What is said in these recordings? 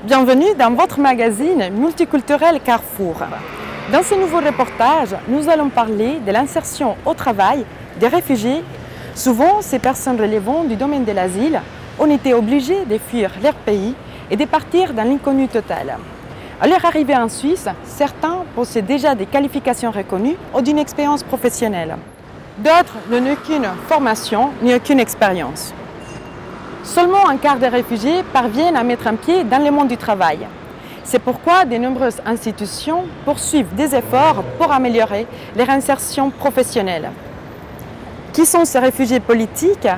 Bienvenue dans votre magazine multiculturel Carrefour. Dans ce nouveau reportage, nous allons parler de l'insertion au travail des réfugiés. Souvent, ces personnes relevant du domaine de l'asile ont été obligées de fuir leur pays et de partir dans l'inconnu total. À leur arrivée en Suisse, certains possèdent déjà des qualifications reconnues ou d'une expérience professionnelle. D'autres n'ont aucune formation ni aucune expérience. Seulement un quart des réfugiés parviennent à mettre un pied dans le monde du travail. C'est pourquoi de nombreuses institutions poursuivent des efforts pour améliorer leur insertion professionnelle. Qui sont ces réfugiés politiques?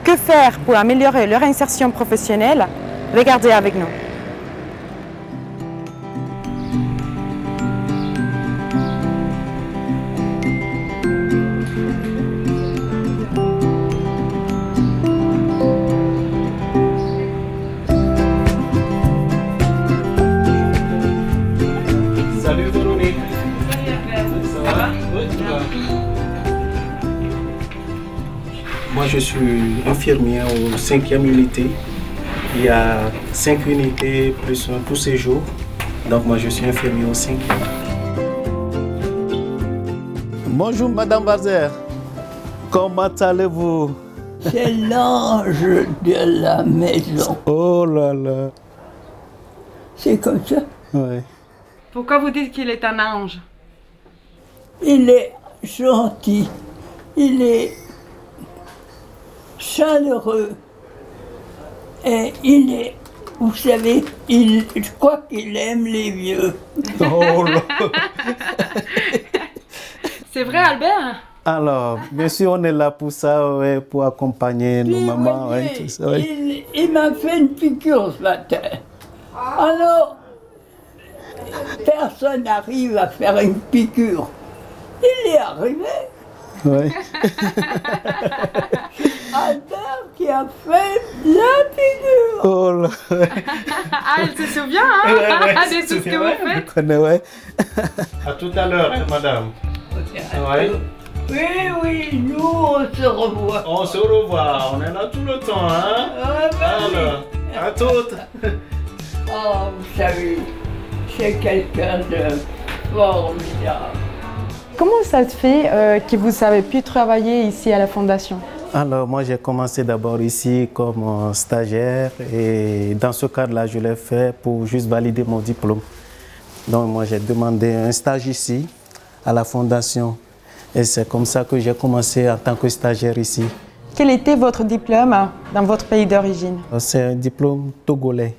Que faire pour améliorer leur insertion professionnelle? Regardez avec nous. Moi, je suis infirmier au 5e unité. Il y a 5 unités plus un tout séjour. Donc, moi, je suis infirmier au 5e. Bonjour, Madame Bazer. Comment allez-vous? C'est l'ange de la maison. Oh là là. C'est comme ça. Ouais. Pourquoi vous dites qu'il est un ange? Il est gentil. Il est chaleureux. Et il est, vous savez, je crois qu'il aime les vieux. Oh là. C'est vrai, Albert? Alors, bien sûr, on est là pour ça, ouais, pour accompagner nos mamans. Ouais, tout ça, ouais. Il m'a fait une piqûre ce matin. Alors, personne n'arrive à faire une piqûre. Il est arrivé. Ouais. Albert qui a fait la piqûre. Oh là. Ah, elle se souvient, hein? Ouais, de tout ce que vous faites. je connais, ouais. À tout à l'heure, madame. Ouais. Oui, nous on se revoit. On se revoit, on est là tout le temps, hein? Alors, à toutes. Oh, vous savez, c'est quelqu'un de formidable. Comment ça se fait que vous avez pu travailler ici à la Fondation? Alors, moi, j'ai commencé d'abord ici comme stagiaire et dans ce cadre-là, je l'ai fait pour juste valider mon diplôme. Donc, moi, j'ai demandé un stage ici, à la Fondation. Et c'est comme ça que j'ai commencé en tant que stagiaire ici. Quel était votre diplôme dans votre pays d'origine? C'est un diplôme togolais.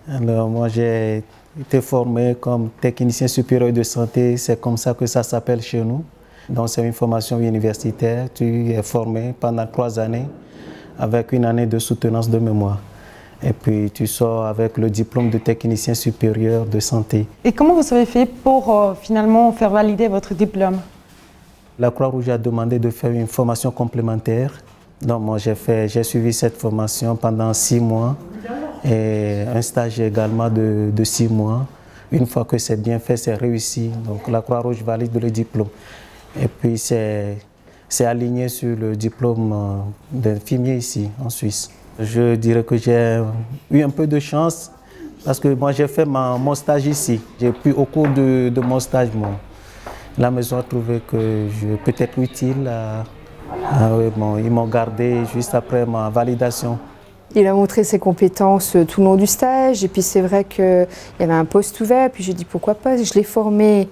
Alors, moi, j'ai été formé comme technicien supérieur de santé, c'est comme ça que ça s'appelle chez nous. Donc c'est une formation universitaire, tu es formé pendant 3 années avec une année de soutenance de mémoire. Et puis tu sors avec le diplôme de technicien supérieur de santé. Et comment vous avez fait pour finalement faire valider votre diplôme? La Croix-Rouge a demandé de faire une formation complémentaire. Donc moi j'ai suivi cette formation pendant 6 mois. Et un stage également de 6 mois. Une fois que c'est bien fait, c'est réussi. Donc la Croix-Rouge valide le diplôme. Et puis c'est aligné sur le diplôme d'infirmier ici, en Suisse. Je dirais que j'ai eu un peu de chance parce que moi j'ai fait mon stage ici. J'ai pu, au cours de mon stage, la maison a trouvé que je peux être utile. Ils m'ont gardé juste après ma validation. Il a montré ses compétences tout le long du stage et puis c'est vrai qu'il y avait un poste ouvert, puis j'ai dit pourquoi pas, je l'ai formé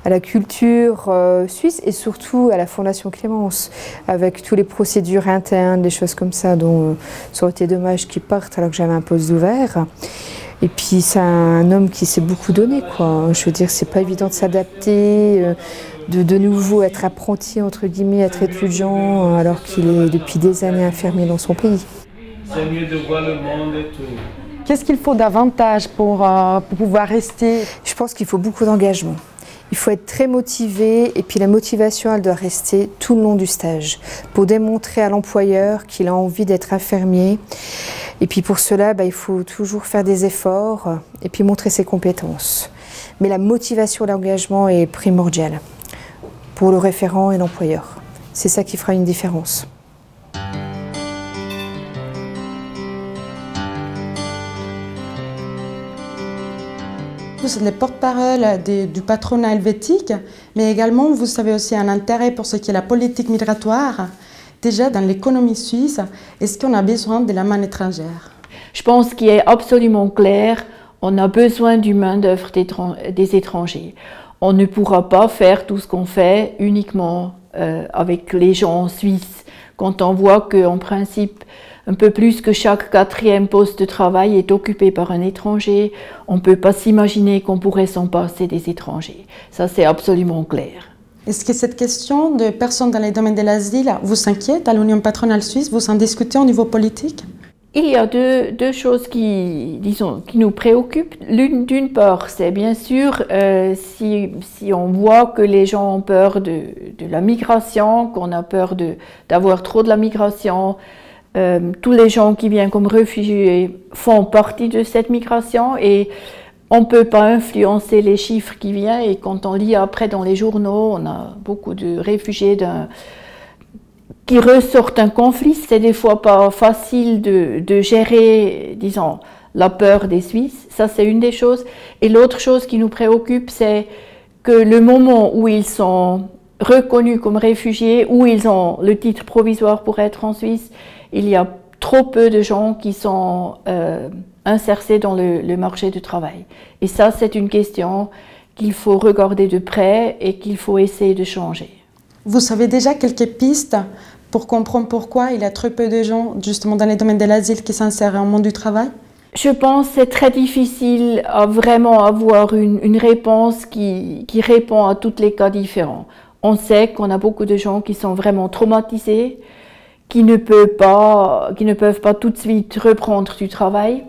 à la culture suisse et surtout à la Fondation Clémence avec toutes les procédures internes, des choses comme ça, dont ça aurait été dommage qu'il parte alors que j'avais un poste ouvert. Et puis c'est un homme qui s'est beaucoup donné, quoi. Je veux dire, c'est pas évident de s'adapter, de nouveau être apprenti, entre guillemets, être étudiant alors qu'il est depuis des années infirmier dans son pays. C'est mieux de voir le monde et tout. Qu'est-ce qu'il faut davantage pour pouvoir rester? Je pense qu'il faut beaucoup d'engagement. Il faut être très motivé et puis la motivation, elle doit rester tout le long du stage pour démontrer à l'employeur qu'il a envie d'être infirmier. Et puis pour cela, il faut toujours faire des efforts et puis montrer ses compétences. Mais la motivation, l'engagement est primordial pour le référent et l'employeur. C'est ça qui fera une différence. Vous êtes les porte-parole du patronat helvétique, mais également vous avez aussi un intérêt pour ce qui est la politique migratoire. Déjà dans l'économie suisse, est-ce qu'on a besoin de la main étrangère? Je pense qu'il est absolument clair, on a besoin du main-d'œuvre des étrangers. On ne pourra pas faire tout ce qu'on fait uniquement avec les gens suisses. Quand on voit qu'en principe, un peu plus que chaque 4e poste de travail est occupé par un étranger, on ne peut pas s'imaginer qu'on pourrait s'en passer des étrangers. Ça, c'est absolument clair. Est-ce que cette question de personnes dans les domaines de l'asile vous inquiète à l'Union patronale suisse? Vous en discutez au niveau politique? Il y a deux choses qui nous préoccupent. D'une part, c'est bien sûr si on voit que les gens ont peur de la migration, qu'on a peur d'avoir trop de la migration. Tous les gens qui viennent comme réfugiés font partie de cette migration et on ne peut pas influencer les chiffres qui viennent. Et quand on lit après dans les journaux, on a beaucoup de réfugiés qui ressortent d'un conflit. C'est des fois pas facile de gérer, disons, la peur des Suisses. Ça, c'est une des choses. Et l'autre chose qui nous préoccupe, c'est que le moment où ils sont reconnus comme réfugiés, où ils ont le titre provisoire pour être en Suisse, il y a trop peu de gens qui sont insérés dans le marché du travail. Et ça, c'est une question qu'il faut regarder de près et qu'il faut essayer de changer. Vous savez déjà quelques pistes pour comprendre pourquoi il y a très peu de gens, justement dans les domaines de l'asile, qui s'insèrent au monde du travail? Je pense que c'est très difficile à vraiment avoir une réponse qui répond à tous les cas différents. On sait qu'on a beaucoup de gens qui sont vraiment traumatisés, qui ne peuvent pas tout de suite reprendre du travail.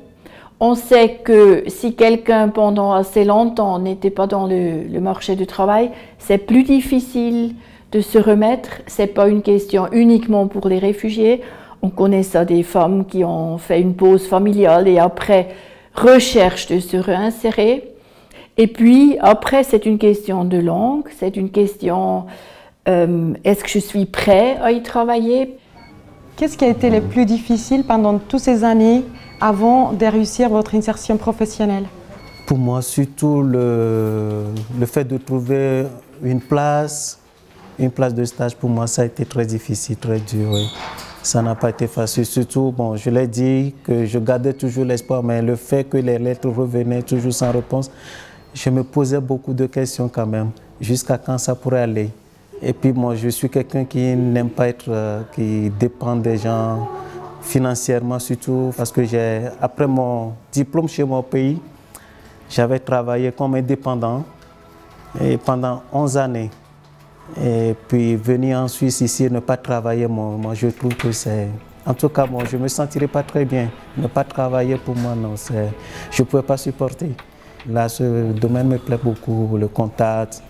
On sait que si quelqu'un pendant assez longtemps n'était pas dans le marché du travail, c'est plus difficile de se remettre. Ce n'est pas une question uniquement pour les réfugiés. On connaît ça des femmes qui ont fait une pause familiale et après recherchent de se réinsérer. Et puis après, c'est une question de langue, c'est une question est-ce que je suis prêt à y travailler? Qu'est-ce qui a été le plus difficile pendant toutes ces années avant de réussir votre insertion professionnelle? Pour moi, surtout le fait de trouver une place de stage, pour moi, ça a été très difficile, très dur. Oui. Ça n'a pas été facile. Surtout, bon, je l'ai dit que je gardais toujours l'espoir, mais le fait que les lettres revenaient toujours sans réponse, je me posais beaucoup de questions quand même, jusqu'à quand ça pourrait aller. Et puis moi, je suis quelqu'un qui n'aime pas qui dépend des gens financièrement, surtout parce que après mon diplôme chez mon pays, j'avais travaillé comme indépendant et pendant 11 années. Et puis venir en Suisse ici et ne pas travailler, moi je trouve que c'est... En tout cas, moi, je ne me sentirais pas très bien. Ne pas travailler pour moi, non, je ne pouvais pas supporter. Là, ce domaine me plaît beaucoup, le contact,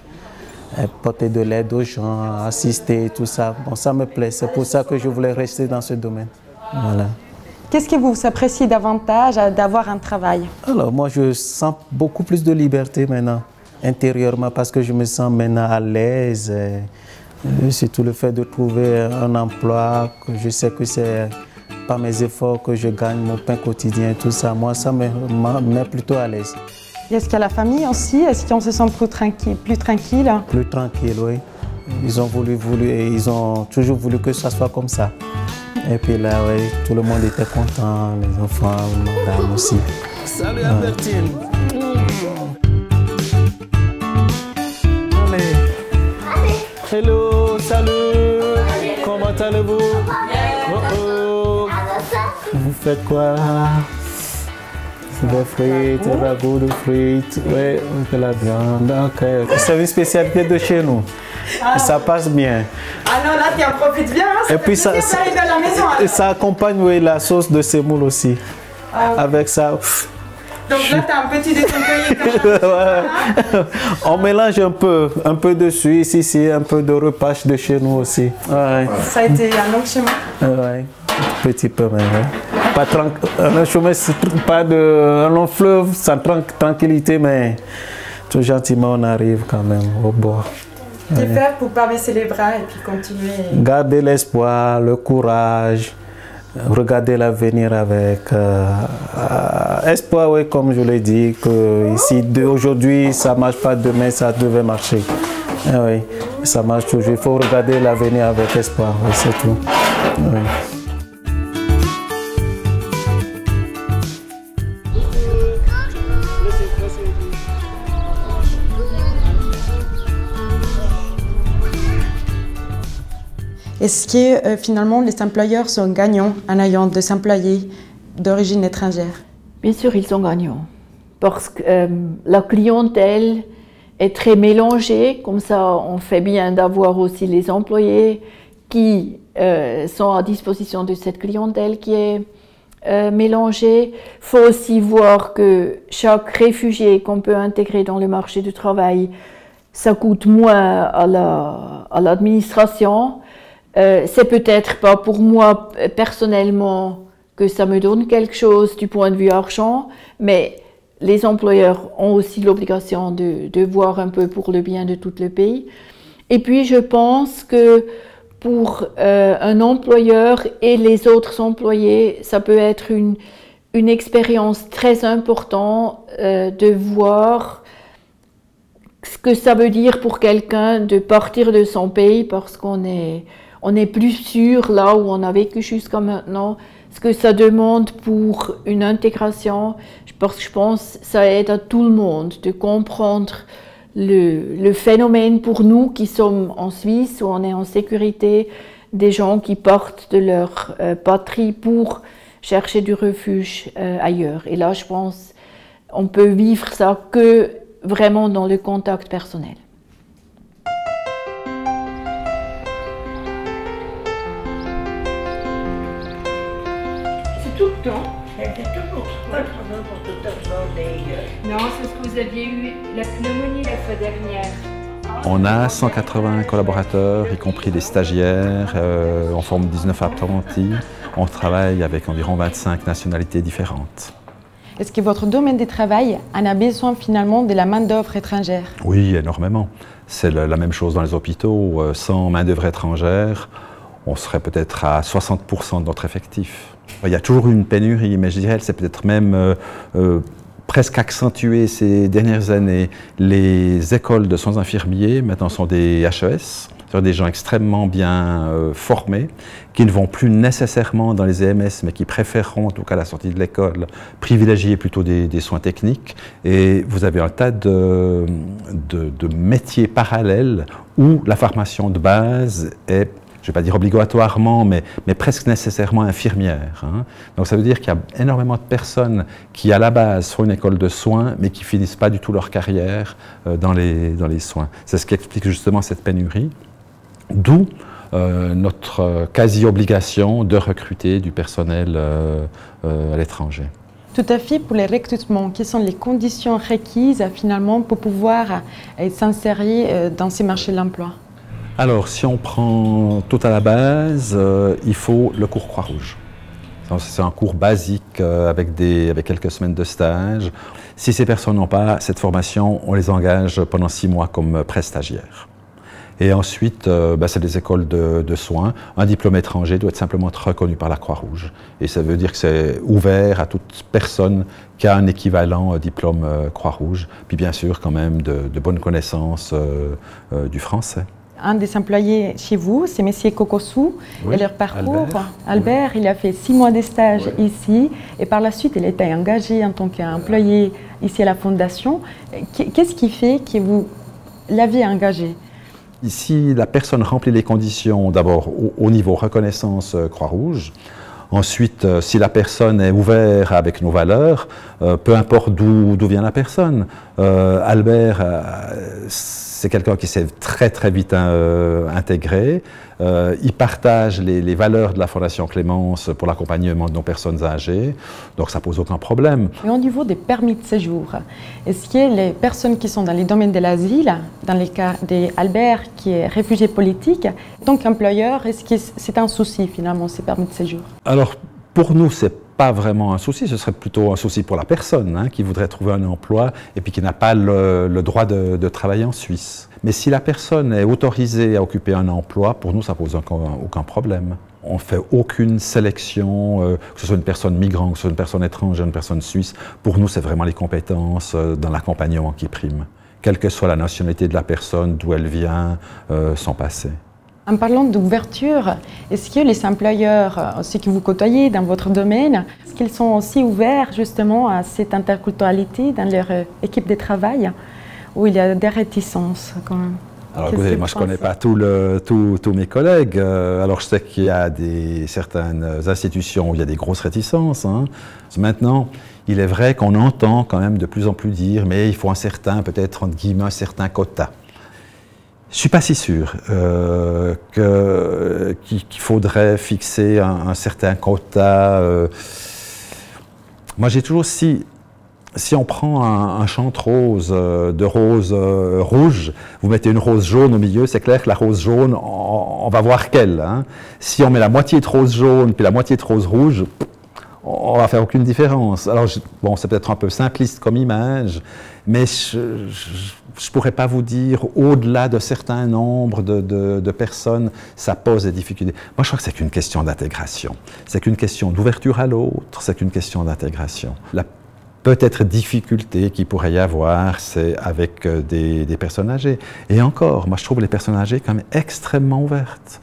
porter de l'aide aux gens, assister, tout ça. Bon, ça me plaît, c'est pour ça que je voulais rester dans ce domaine. Voilà. Qu'est-ce que vous appréciez davantage d'avoir un travail? Alors, moi, je sens beaucoup plus de liberté maintenant, intérieurement, parce que je me sens maintenant à l'aise. Surtout le fait de trouver un emploi, que je sais que c'est par mes efforts que je gagne mon pain quotidien, tout ça. Moi, ça me met plutôt à l'aise. Est-ce qu'il y a la famille aussi? Est-ce qu'on se sent plus tranquille? Plus tranquille, oui. Ils ont toujours voulu que ça soit comme ça. Et puis là, oui, tout le monde était content, les enfants, madame aussi. Salut Albertine. Allez. Hello, salut. Comment allez-vous? Vous faites quoi là? Des frites, des ragoûts de frites, oui, de la viande, ok. C'est une spécialité de chez nous. Ça passe bien. Ah non, là, tu en profites bien. Hein, et puis ça, à la maison, ça accompagne, oui, la sauce de semoule aussi. Ah, oui. Avec ça, Donc là, tu as un petit décompagné quand même. On mélange un peu de Suisse ici, un peu de repas de chez nous aussi. Ouais. Ça a été un long chemin. Ouais. Petit peu, mais pas un chemin, pas de un long fleuve sans tranquillité, mais tout gentiment on arrive quand même au bord. Que faire pour ne pas baisser les bras et puis continuer? Garder l'espoir, le courage, regarder l'avenir avec espoir, oui, comme je l'ai dit, que ici aujourd'hui ça ne marche pas, demain ça devait marcher. Oui, ça marche toujours. Il faut regarder l'avenir avec espoir, oui, c'est tout. Oui. Est-ce que finalement les employeurs sont gagnants en ayant des employés d'origine étrangère? Bien sûr, ils sont gagnants. Parce que la clientèle est très mélangée. Comme ça, on fait bien d'avoir aussi les employés qui sont à disposition de cette clientèle qui est mélangée. Il faut aussi voir que chaque réfugié qu'on peut intégrer dans le marché du travail, ça coûte moins à l'administration. C'est peut-être pas pour moi personnellement que ça me donne quelque chose du point de vue argent, mais les employeurs ont aussi l'obligation de voir un peu pour le bien de tout le pays. Et puis je pense que pour un employeur et les autres employés, ça peut être une expérience très importante de voir ce que ça veut dire pour quelqu'un de partir de son pays parce qu'on est plus sûr là où on a vécu jusqu'à maintenant, ce que ça demande pour une intégration. Parce que je pense que ça aide à tout le monde de comprendre le phénomène pour nous qui sommes en Suisse, où on est en sécurité, des gens qui partent de leur patrie pour chercher du refuge ailleurs. Et là, je pense qu'on peut vivre ça que vraiment dans le contact personnel. Tout le temps. C'était toujours pas n'importe temps. Non, c'est ce que vous aviez eu la pneumonie la fois dernière. On a 180 collaborateurs, y compris des stagiaires. On forme 19 apprentis. On travaille avec environ 25 nationalités différentes. Est-ce que votre domaine de travail en a besoin finalement de la main-d'œuvre étrangère? Oui, énormément. C'est la même chose dans les hôpitaux. Sans main-d'œuvre étrangère, on serait peut-être à 60% de notre effectif. Il y a toujours une pénurie, mais je dirais que c'est peut-être même presque accentué ces dernières années. Les écoles de soins infirmiers maintenant sont des HES, c'est-à-dire des gens extrêmement bien formés, qui ne vont plus nécessairement dans les EMS, mais qui préféreront, en tout cas à la sortie de l'école, privilégier plutôt des soins techniques. Et vous avez un tas de métiers parallèles où la formation de base est, je ne vais pas dire obligatoirement, mais presque nécessairement infirmière. Hein. Donc ça veut dire qu'il y a énormément de personnes qui, à la base, font une école de soins, mais qui ne finissent pas du tout leur carrière dans les soins. C'est ce qui explique justement cette pénurie, d'où notre quasi-obligation de recruter du personnel à l'étranger. Tout à fait, pour les recrutements, quelles sont les conditions requises finalement pour pouvoir s'insérer dans ces marchés de l'emploi? Alors, si on prend tout à la base, il faut le cours Croix-Rouge. C'est un cours basique avec quelques semaines de stage. Si ces personnes n'ont pas cette formation, on les engage pendant 6 mois comme pré-stagiaires. Et ensuite, c'est des écoles de soins. Un diplôme étranger doit être simplement être reconnu par la Croix-Rouge. Et ça veut dire que c'est ouvert à toute personne qui a un équivalent diplôme Croix-Rouge. Puis bien sûr, quand même, de bonnes connaissances du français. Un des employés chez vous, c'est M. Kokossou, oui, et leur parcours. Albert, oui. Il a fait 6 mois de stage ici, et par la suite, il a été engagé en tant qu'employé ici à la Fondation. Qu'est-ce qui fait que vous l'avez engagé? Ici, la personne remplit les conditions, d'abord au niveau reconnaissance Croix-Rouge. Ensuite, si la personne est ouverte avec nos valeurs, peu importe d'où vient la personne. Albert, c'est quelqu'un qui s'est très très vite intégré. Il partage les valeurs de la Fondation Clémence pour l'accompagnement de nos personnes âgées, donc ça pose aucun problème. Et au niveau des permis de séjour, est-ce que les personnes qui sont dans les domaines de l'asile, dans le cas d'Albert qui est réfugié politique, en tant qu'employeur, est-ce que c'est un souci finalement ces permis de séjour? Alors pour nous, c'est pas vraiment un souci, ce serait plutôt un souci pour la personne qui voudrait trouver un emploi et puis qui n'a pas le droit de travailler en Suisse. Mais si la personne est autorisée à occuper un emploi, pour nous, ça pose aucun problème. On ne fait aucune sélection, que ce soit une personne migrante, que ce soit une personne étrangère, une personne suisse. Pour nous, c'est vraiment les compétences dans l'accompagnement qui priment. Quelle que soit la nationalité de la personne, d'où elle vient, son passé. En parlant d'ouverture, est-ce que les employeurs, ceux que vous côtoyez dans votre domaine, est-ce qu'ils sont aussi ouverts justement à cette interculturalité dans leur équipe de travail, où il y a des réticences quand même? Alors écoutez, moi je ne connais pas tous mes collègues, alors je sais qu'il y a certaines institutions où il y a des grosses réticences. Maintenant, il est vrai qu'on entend quand même de plus en plus dire, mais il faut un certain, peut-être entre guillemets, un certain quota. Je ne suis pas si sûr qu'il faudrait fixer un certain quota. Moi, j'ai toujours, si on prend un champ de rose, rouge, vous mettez une rose jaune au milieu, c'est clair que la rose jaune, on va voir qu'elle. Si on met la moitié de rose jaune puis la moitié de rose rouge, on va faire aucune différence. Alors, bon, c'est peut-être un peu simpliste comme image, mais je ne pourrais pas vous dire, au-delà de certains nombres de personnes, ça pose des difficultés. Moi, je crois que c'est qu'une question d'intégration. C'est qu'une question d'ouverture à l'autre, c'est qu'une question d'intégration. La peut-être difficulté qu'il pourrait y avoir, c'est avec des personnes âgées. Et encore, moi, je trouve les personnes âgées quand même extrêmement ouvertes.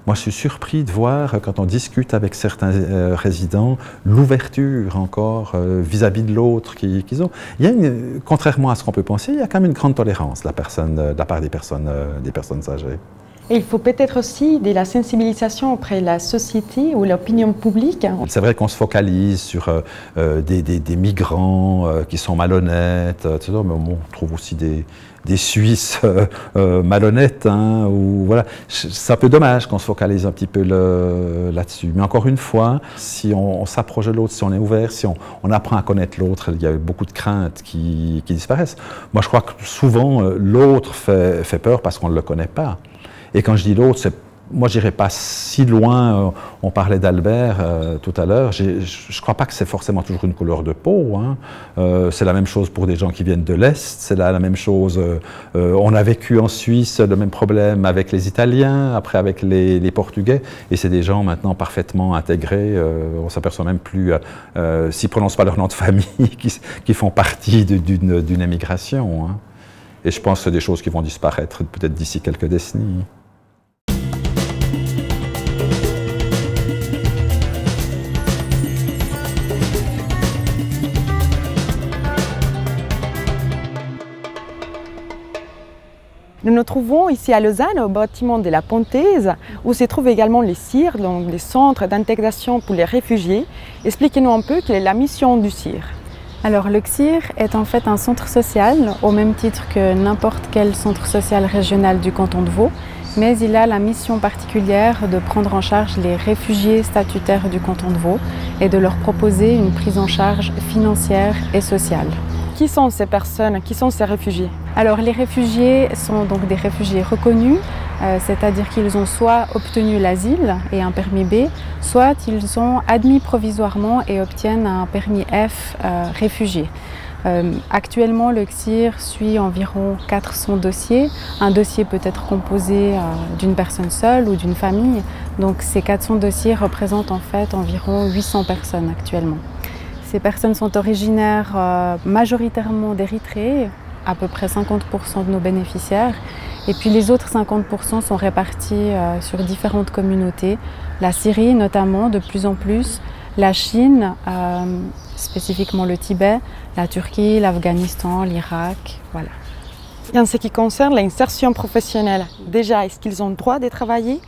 Moi, je suis surpris de voir, quand on discute avec certains résidents, l'ouverture encore vis-à-vis de l'autre qu'ils ont. Il y a contrairement à ce qu'on peut penser, il y a quand même une grande tolérance de la part des personnes âgées. Et il faut peut-être aussi de la sensibilisation auprès de la société ou l'opinion publique. C'est vrai qu'on se focalise sur des migrants qui sont malhonnêtes, etc. Mais on trouve aussi des Suisses malhonnêtes. Voilà. C'est un peu dommage qu'on se focalise un petit peu là-dessus. Mais encore une fois, si on s'approche de l'autre, si on est ouvert, si on apprend à connaître l'autre, il y a beaucoup de craintes qui disparaissent. Moi, je crois que souvent, l'autre fait peur parce qu'on ne le connaît pas. Et quand je dis l'autre, moi je n'irai pas si loin, on parlait d'Albert tout à l'heure, je ne crois pas que c'est forcément toujours une couleur de peau. C'est la même chose pour des gens qui viennent de l'Est, c'est la même chose, on a vécu en Suisse le même problème avec les Italiens, après avec les Portugais, et c'est des gens maintenant parfaitement intégrés, on ne s'aperçoit même plus, s'ils ne prononcent pas leur nom de famille, qui font partie d'une émigration. Et je pense que c'est des choses qui vont disparaître peut-être d'ici quelques décennies. Nous nous trouvons ici à Lausanne, au bâtiment de la Pontaise, où se trouve également les CIR, donc les centres d'intégration pour les réfugiés. Expliquez-nous un peu quelle est la mission du CIR. Alors le CIR est en fait un centre social, au même titre que n'importe quel centre social régional du canton de Vaud, mais il a la mission particulière de prendre en charge les réfugiés statutaires du canton de Vaud et de leur proposer une prise en charge financière et sociale. Qui sont ces personnes? Qui sont ces réfugiés? Alors les réfugiés sont donc des réfugiés reconnus, c'est-à-dire qu'ils ont soit obtenu l'asile et un permis B, soit ils sont admis provisoirement et obtiennent un permis F réfugié. Actuellement, le CIR suit environ 400 dossiers. Un dossier peut être composé d'une personne seule ou d'une famille. Donc ces 400 dossiers représentent en fait environ 800 personnes actuellement. Ces personnes sont originaires majoritairement d'Érythrée, à peu près 50% de nos bénéficiaires. Et puis les autres 50% sont répartis sur différentes communautés. La Syrie notamment, de plus en plus, la Chine, spécifiquement le Tibet, la Turquie, l'Afghanistan, l'Irak, voilà. Et en ce qui concerne l'insertion professionnelle, déjà, est-ce qu'ils ont le droit de travailler?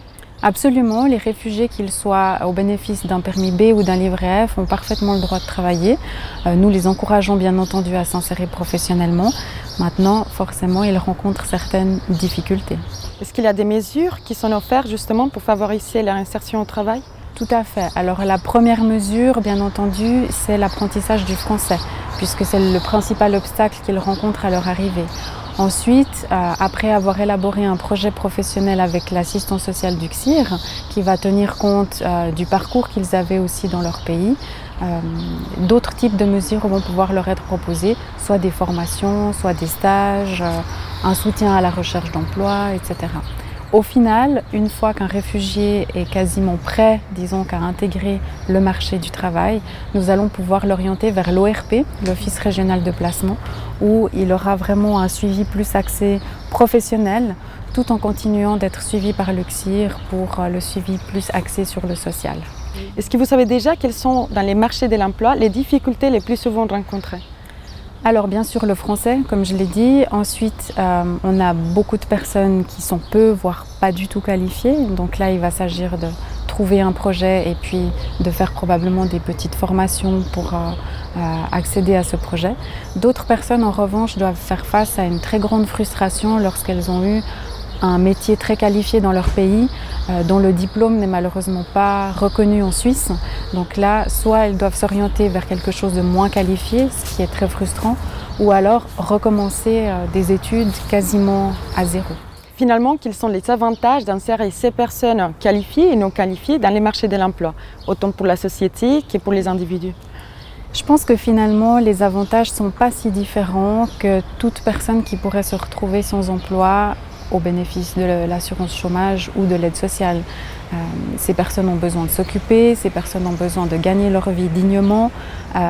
Absolument, les réfugiés, qu'ils soient au bénéfice d'un permis B ou d'un livret F, ont parfaitement le droit de travailler. Nous les encourageons bien entendu à s'insérer professionnellement. Maintenant, forcément, ils rencontrent certaines difficultés. Est-ce qu'il y a des mesures qui sont offertes justement pour favoriser leur insertion au travail? Tout à fait. Alors la première mesure, bien entendu, c'est l'apprentissage du français, puisque c'est le principal obstacle qu'ils rencontrent à leur arrivée. Ensuite, après avoir élaboré un projet professionnel avec l'assistance sociale du CSIR, qui va tenir compte du parcours qu'ils avaient aussi dans leur pays, d'autres types de mesures vont pouvoir leur être proposées, soit des formations, soit des stages, un soutien à la recherche d'emploi, etc. Au final, une fois qu'un réfugié est quasiment prêt, disons, à intégrer le marché du travail, nous allons pouvoir l'orienter vers l'ORP, l'Office régional de placement, où il aura vraiment un suivi plus axé professionnel, tout en continuant d'être suivi par le CSIR pour le suivi plus axé sur le social. Est-ce que vous savez déjà quelles sont, dans les marchés de l'emploi, les difficultés les plus souvent rencontrées? Alors bien sûr le français, comme je l'ai dit. Ensuite, on a beaucoup de personnes qui sont peu, voire pas du tout qualifiées. Donc là, il va s'agir de trouver un projet et puis de faire probablement des petites formations pour accéder à ce projet. D'autres personnes, en revanche, doivent faire face à une très grande frustration lorsqu'elles ont eu un métier très qualifié dans leur pays, dont le diplôme n'est malheureusement pas reconnu en Suisse. Donc là, soit elles doivent s'orienter vers quelque chose de moins qualifié, ce qui est très frustrant, ou alors recommencer des études quasiment à zéro. Finalement, quels sont les avantages d'insérer ces personnes qualifiées et non qualifiées dans les marchés de l'emploi, autant pour la société que pour les individus? Je pense que finalement, les avantages ne sont pas si différents que toute personne qui pourrait se retrouver sans emploi au bénéfice de l'assurance chômage ou de l'aide sociale. Ces personnes ont besoin de s'occuper, ces personnes ont besoin de gagner leur vie dignement,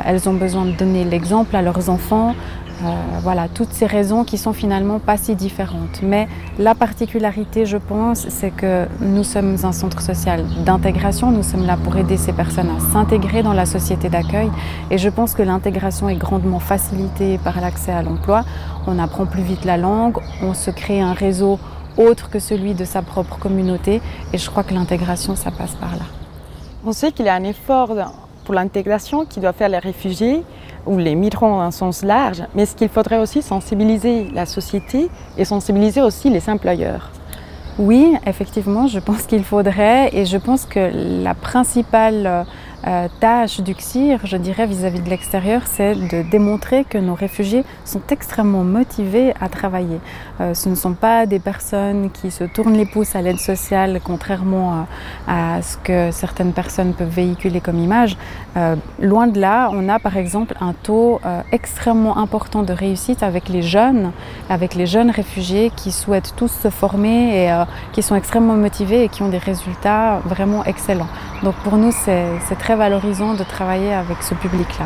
elles ont besoin de donner l'exemple à leurs enfants. Voilà, toutes ces raisons qui sont finalement pas si différentes. Mais la particularité, je pense, c'est que nous sommes un centre social d'intégration, nous sommes là pour aider ces personnes à s'intégrer dans la société d'accueil. Et je pense que l'intégration est grandement facilitée par l'accès à l'emploi. On apprend plus vite la langue, on se crée un réseau autre que celui de sa propre communauté. Et je crois que l'intégration, ça passe par là. On sait qu'il y a un effort pour l'intégration qui doit faire les réfugiés ou les migrants en sens large, mais est-ce qu'il faudrait aussi sensibiliser la société et sensibiliser aussi les employeurs? Oui, effectivement, je pense qu'il faudrait, et je pense que la principale tâche du CSIR, je dirais, vis-à-vis de l'extérieur, c'est de démontrer que nos réfugiés sont extrêmement motivés à travailler. Ce ne sont pas des personnes qui se tournent les pouces à l'aide sociale, contrairement à ce que certaines personnes peuvent véhiculer comme image. Loin de là, on a par exemple un taux extrêmement important de réussite avec les jeunes réfugiés qui souhaitent tous se former et qui sont extrêmement motivés et qui ont des résultats vraiment excellents. Donc pour nous, c'est très valorisant de travailler avec ce public-là.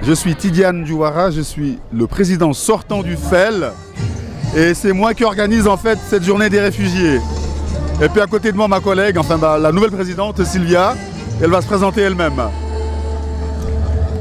Je suis Tidiane Diouara, je suis le président sortant du FEL et c'est moi qui organise en fait cette journée des réfugiés. Et puis à côté de moi ma collègue, enfin la nouvelle présidente Sylvia, elle va se présenter elle-même.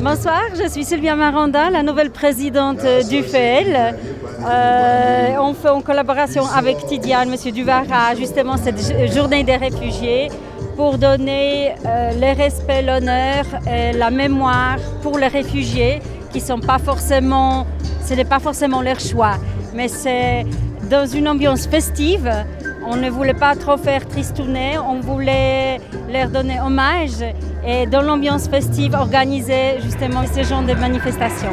Bonsoir, je suis Sylvia Maranda, la nouvelle présidente du FEL. On fait en collaboration avec Tidiane, M. Diouara, justement cette journée des réfugiés pour donner le respect, l'honneur et la mémoire pour les réfugiés qui sont pas forcément, ce n'est pas forcément leur choix, mais c'est dans une ambiance festive. On ne voulait pas trop faire tristouner, on voulait leur donner hommage et dans l'ambiance festive organiser justement ce genre de manifestations.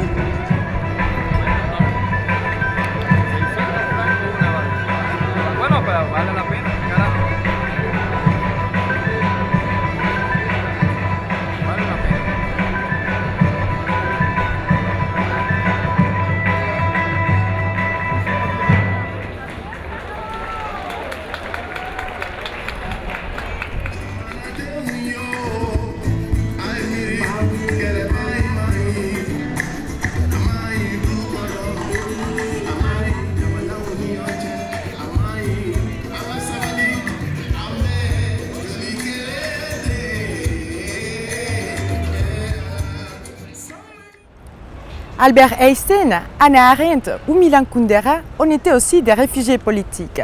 Albert Einstein, Hannah Arendt ou Milan Kundera ont été aussi des réfugiés politiques.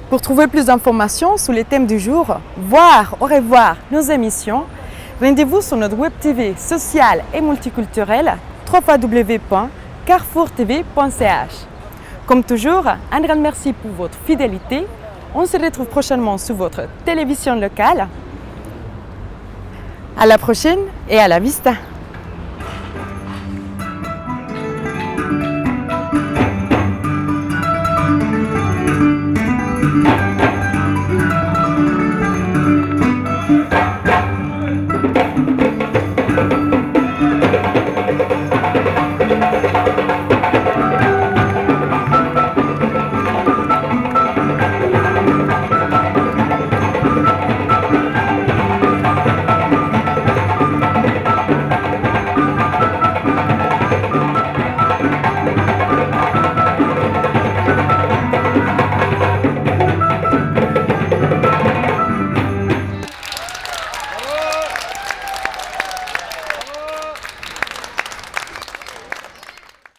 Pour trouver plus d'informations sur les thèmes du jour, voir ou revoir nos émissions, rendez-vous sur notre web TV sociale et multiculturelle www.carrefourtv.ch. Comme toujours, un grand merci pour votre fidélité. On se retrouve prochainement sur votre télévision locale. À la prochaine et à la vista!